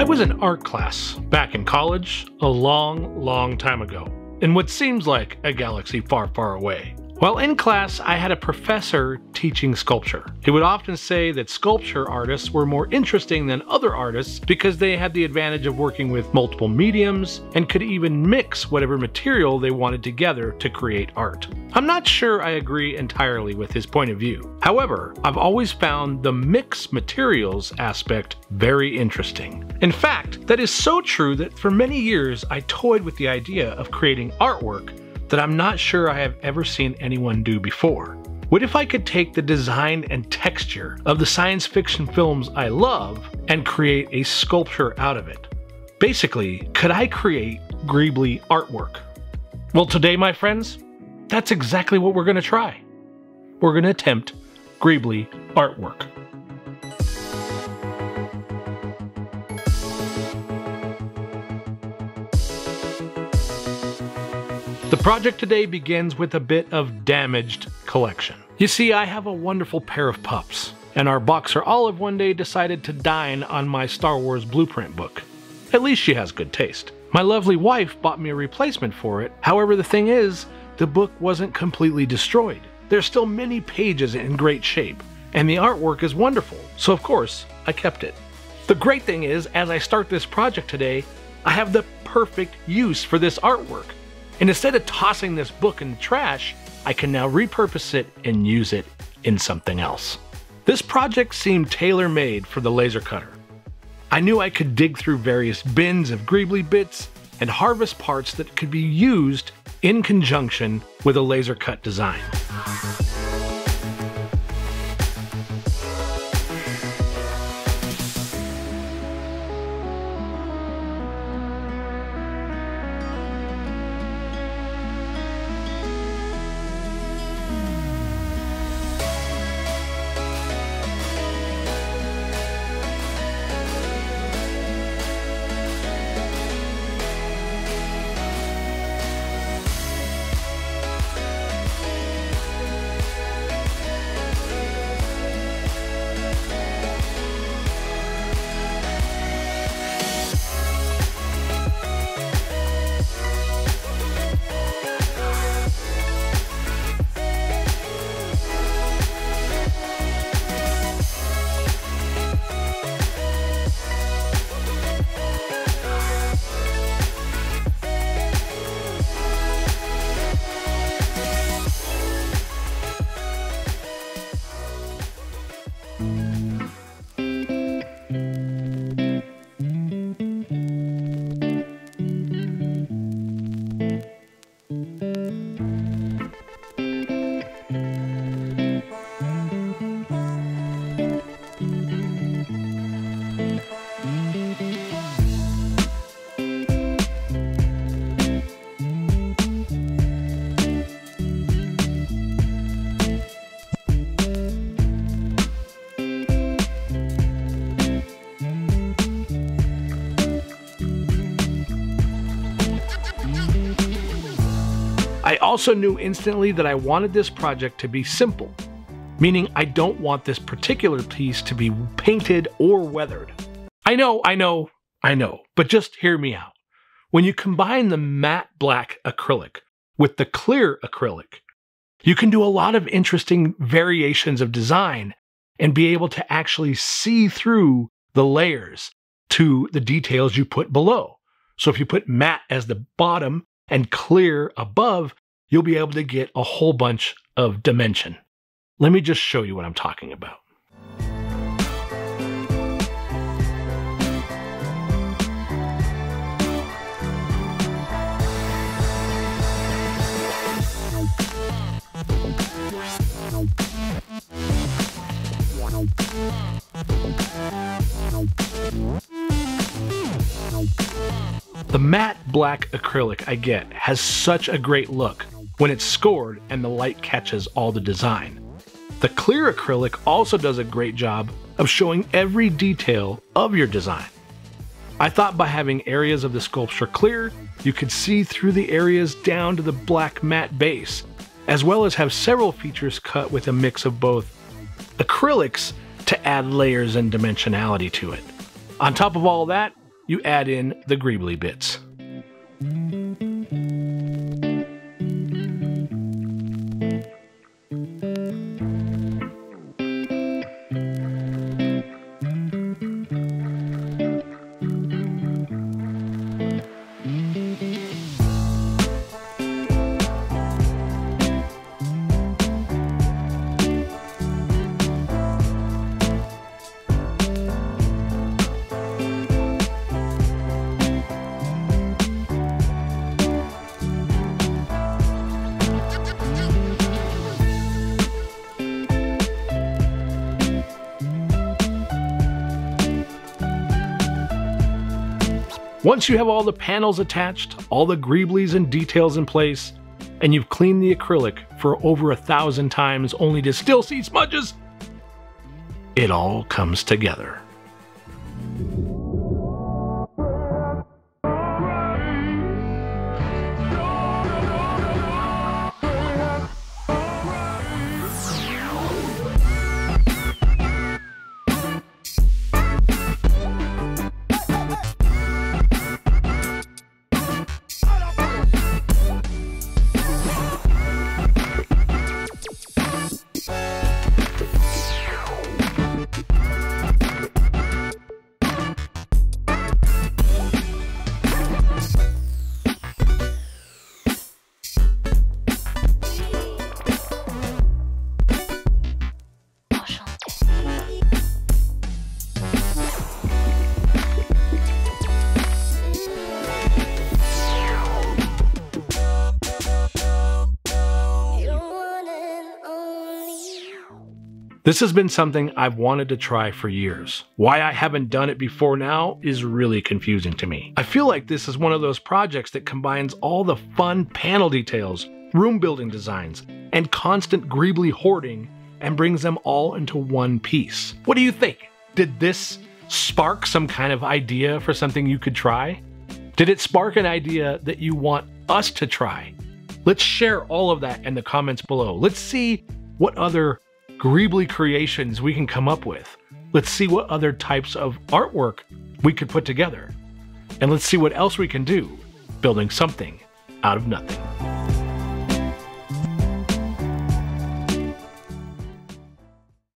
was in art class back in college a long time ago, in what seems like a galaxy far away. While in class, I had a professor teaching sculpture. He would often say that sculpture artists were more interesting than other artists because they had the advantage of working with multiple mediums and could even mix whatever material they wanted together to create art. I'm not sure I agree entirely with his point of view. However, I've always found the mix materials aspect very interesting. In fact, that is so true that for many years I toyed with the idea of creating artwork that I'm not sure I have ever seen anyone do before. What if I could take the design and texture of the science fiction films I love and create a sculpture out of it? Basically, could I create Greebly artwork? Well, today, my friends, that's exactly what we're going to try. We're going to attempt Greebly artwork. The project today begins with a bit of damaged collection. You see, I have a wonderful pair of pups, and our boxer Olive one day decided to dine on my Star Wars blueprint book. At least she has good taste. My lovely wife bought me a replacement for it. However, the thing is, the book wasn't completely destroyed. There's still many pages in great shape, and the artwork is wonderful, so of course, I kept it. The great thing is, as I start this project today, I have the perfect use for this artwork. And instead of tossing this book in the trash, I can now repurpose it and use it in something else. This project seemed tailor-made for the laser cutter. I knew I could dig through various bins of Greebly bits and harvest parts that could be used in conjunction with a laser cut design. I also knew instantly that I wanted this project to be simple, meaning I don't want this particular piece to be painted or weathered. I know, but just hear me out. When you combine the matte black acrylic with the clear acrylic, you can do a lot of interesting variations of design and be able to actually see through the layers to the details you put below. So if you put matte as the bottom and clear above, you'll be able to get a whole bunch of dimension. Let me just show you what I'm talking about. The matte black acrylic I get has such a great look when it's scored and the light catches all the design. The clear acrylic also does a great job of showing every detail of your design. I thought by having areas of the sculpture clear, you could see through the areas down to the black matte base, as well as have several features cut with a mix of both acrylics to add layers and dimensionality to it. On top of all that, you add in the greebly bits. Once you have all the panels attached, all the greeblies and details in place, and you've cleaned the acrylic for over 1,000 times only to still see smudges, it all comes together. This has been something I've wanted to try for years. Why I haven't done it before now is really confusing to me. I feel like this is one of those projects that combines all the fun panel details, room building designs, and constant greebly hoarding and brings them all into one piece. What do you think? Did this spark some kind of idea for something you could try? Did it spark an idea that you want us to try? Let's share all of that in the comments below. Let's see what other greebly creations we can come up with. Let's see what other types of artwork we could put together. And let's see what else we can do building something out of nothing.